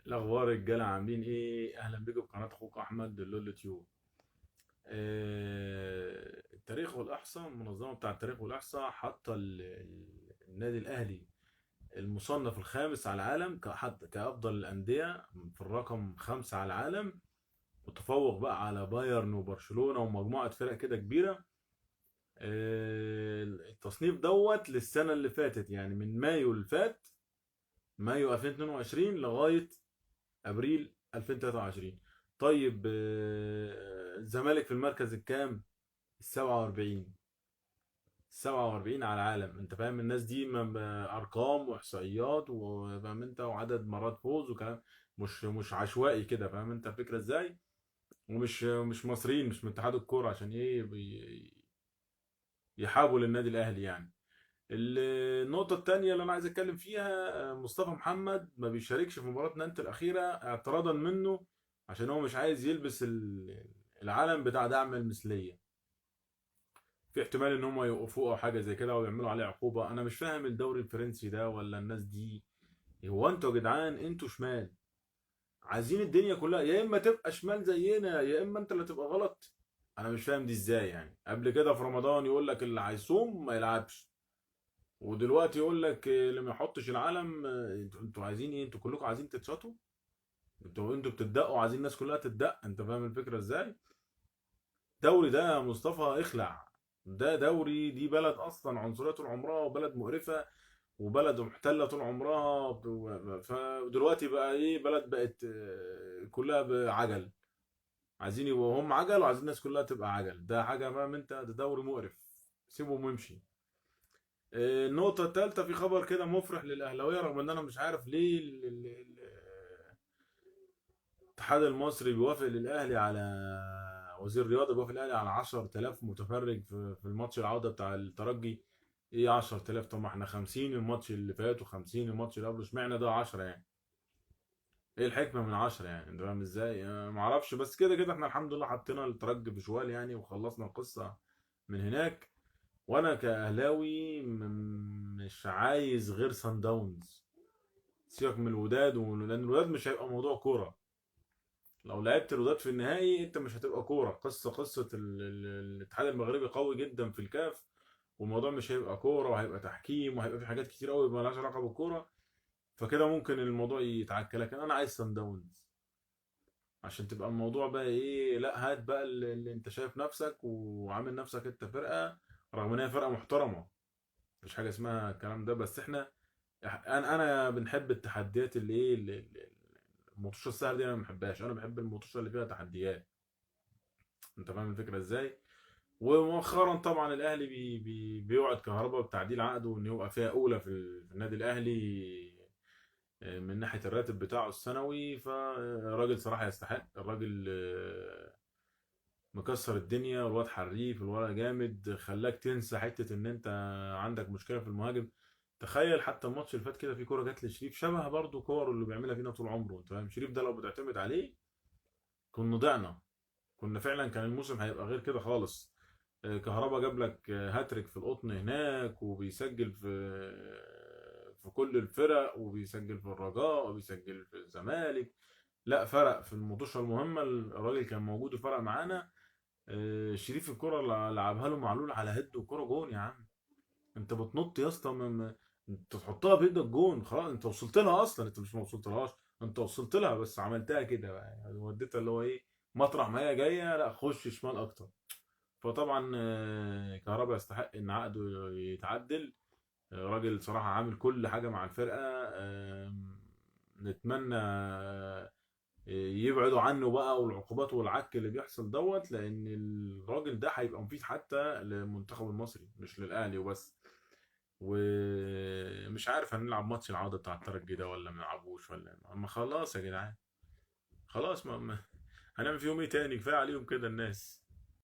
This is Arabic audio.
الأخبار رجالة عاملين إيه؟ أهلا بيكم في قناة أخوك أحمد اللول تيوب. التاريخ والإحصاء، المنظمة بتاع التاريخ والإحصاء حاطة النادي الأهلي المصنف الخامس على العالم كأفضل الأندية في الرقم 5 على العالم، متفوق بقى على بايرن وبرشلونة ومجموعة فرق كده كبيرة. التصنيف دوت للسنة اللي فاتت، يعني من مايو اللي فات، مايو 2022 لغاية ابريل 2023. طيب، الزمالك في المركز الكام؟ ال 47. 47 على العالم. انت فاهم الناس دي ارقام واحصائيات، وفاهم انت، وعدد مرات فوز وكلام. مش عشوائي كده، فاهم انت الفكره ازاي؟ ومش مصريين، مش من اتحاد الكوره عشان ايه يحابوا للنادي الاهلي يعني. النقطة التانية اللي أنا عايز أتكلم فيها، مصطفى محمد ما بيشاركش في مباراة نانت الأخيرة اعتراضا منه، عشان هو مش عايز يلبس العلم بتاع دعم المثلية. في احتمال إن هم يوقفوه أو حاجة زي كده ويعملوا عليه عقوبة. أنا مش فاهم الدوري الفرنسي ده ولا الناس دي. هو أنتوا يا جدعان، أنتوا شمال، عايزين الدنيا كلها يا إما تبقى شمال زينا يا إما أنت اللي تبقى غلط. أنا مش فاهم دي إزاي يعني. قبل كده في رمضان يقول لك اللي هيصوم ما يلعبش، ودلوقتي يقول لك اللي ما يحطش العلم. انتوا عايزين ايه؟ انتوا كلكم عايزين تتشطوا؟ انتوا بتدقوا، عايزين الناس كلها تدق. انت فاهم الفكره ازاي؟ الدوري ده يا مصطفى اخلع. ده دوري، دي بلد اصلا عنصريه طول عمرها، وبلد مقرفه، وبلد محتله طول عمرها. فدلوقتي بقى ايه؟ بلد بقت كلها بعجل. عايزين يبقوا هم عجل، وعايزين الناس كلها تبقى عجل. ده حاجه، فاهم انت؟ ده دوري مقرف. سيبهم ويمشي. النقطة الثالثة، في خبر كده مفرح للأهلاوية، رغم إن أنا مش عارف ليه الاتحاد المصري بيوافق للأهلي على، وزير الرياضة بيوافق الأهلي على 10000 متفرج في الماتش العودة بتاع الترجي. إيه 10000؟ طب ما إحنا 50 الماتش اللي فات و50 الماتش اللي قبله، اشمعنى ده 10 يعني؟ إيه الحكمة من 10 يعني؟ أنت فاهم إزاي؟ معرفش، بس كده كده إحنا الحمد لله حطينا الترجي في شوال يعني، وخلصنا القصة من هناك. وانا كاهلاوي مش عايز غير سان داونز. سيبك من الوداد، لان الوداد مش هيبقى موضوع كوره. لو لعبت الوداد في النهائي انت مش هتبقى كوره. قصه الاتحاد المغربي قوي جدا في الكاف، والموضوع مش هيبقى كوره، وهيبقى تحكيم، وهيبقى في حاجات كتير قوي مالهاش علاقه بالكوره. فكده ممكن الموضوع يتعكى، لكن انا عايز سان داونز عشان تبقى الموضوع بقى ايه. لا، هات بقى اللي انت شايف نفسك وعامل نفسك انت فرقه، رغم ان هي فرقه محترمه. مفيش حاجه اسمها الكلام ده، بس احنا، انا بنحب التحديات اللي ايه، المطوشه السهله دي انا ما بحبهاش. انا بحب المطوشه اللي فيها تحديات. انت فاهم الفكره ازاي؟ ومؤخرا طبعا الاهلي بيوعد كهرباء بتعديل عقده، وان يبقى فيها اولى في النادي الاهلي، من ناحيه الراتب بتاعه السنوي. فالراجل صراحه يستحق. الراجل مكسر الدنيا، والواد حريف، الولد جامد، خلاك تنسى حته ان انت عندك مشكله في المهاجم. تخيل حتى الماتش اللي فات كده، في كوره جت لشريف شبه برضه كور اللي بيعملها فينا طول عمره. انت فاهم؟ شريف ده لو بتعتمد عليه كنا ضعنا. كنا فعلا، كان الموسم هيبقى غير كده خالص. كهربا جاب لك هاتريك في القطن هناك، وبيسجل في كل الفرق، وبيسجل في الرجاء، وبيسجل في الزمالك. لا، فرق في المطوشه المهمه. الراجل كان موجود وفرق معانا. شريف الكرة اللي لعبها له معلول على هيد، وكرة جون يا عم. انت بتنط يا اسطى، انت تحطها بايدك جون. خلاص انت وصلت لها اصلا، انت مش ما وصلتلهاش، انت وصلت لها بس عملتها كده بقى يعني، وديتها اللي هو ايه، مطرح ما هي جايه، لا خش شمال اكتر. فطبعا كهربا يستحق ان عقده يتعدل. راجل صراحه عامل كل حاجه مع الفرقه. نتمنى يبعدوا عنه بقى، والعقوبات والعك اللي بيحصل دوت، لان الراجل ده هيبقى مفيد حتى للمنتخب المصري مش للاهلي وبس. ومش عارف هنلعب ماتش العودة بتاع الترجي ده ولا ما نلعبوش، ولا اما خلاص يا جدعان. خلاص، هنعمل فيهم ايه تاني؟ كفايه عليهم كده الناس.